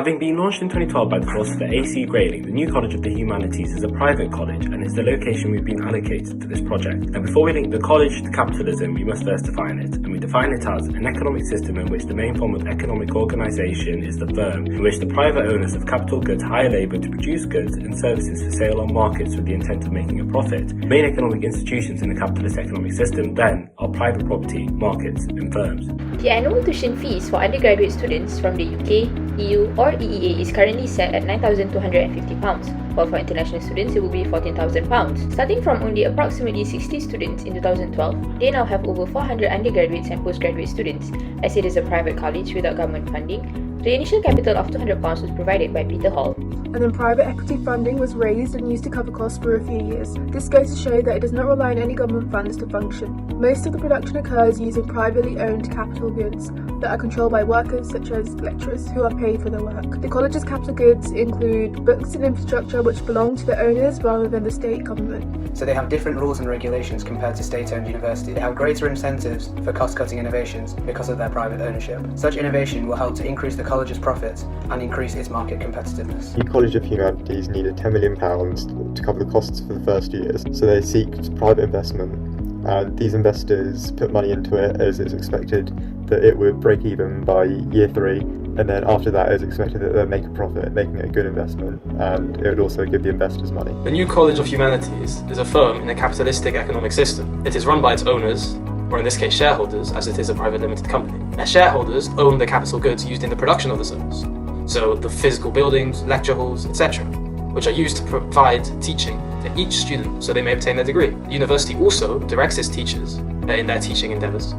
Having been launched in 2012 by the philosopher A.C. Grayling, the new College of the Humanities is a private college and is the location we've been allocated to this project. Now, before we link the college to capitalism, we must first define it, and we define it as an economic system in which the main form of economic organisation is the firm, in which the private owners of capital goods hire labour to produce goods and services for sale on markets with the intent of making a profit. Main economic institutions in the capitalist economic system, then, are private property, markets, and firms. The annual tuition fees for undergraduate students from the UK, EU or EEA is currently set at £9,250, while for international students it will be £14,000. Starting from only approximately 60 students in 2012, they now have over 400 undergraduates and postgraduate students, as it is a private college without government funding. The initial capital of £200 was provided by Peter Hall. And then private equity funding was raised and used to cover costs for a few years. This goes to show that it does not rely on any government funds to function. Most of the production occurs using privately owned capital goods that are controlled by workers such as lecturers who are paid for their work. The college's capital goods include books and infrastructure which belong to the owners rather than the state government. So they have different rules and regulations compared to state-owned universities. They have greater incentives for cost-cutting innovations because of their private ownership. Such innovation will help to increase the college's profits and increase its market competitiveness. The College of Humanities needed £10 million to cover the costs for the first years, so they seek private investment, and these investors put money into it as it's expected that it would break even by year 3, and then after that it's expected that they'll make a profit, making it a good investment, and it would also give the investors money. The new College of Humanities is a firm in a capitalistic economic system. It is run by its owners, or in this case shareholders, as it is a private limited company. Now, shareholders own the capital goods used in the production of the service, so the physical buildings, lecture halls, etc., which are used to provide teaching to each student so they may obtain their degree. The university also directs its teachers in their teaching endeavours.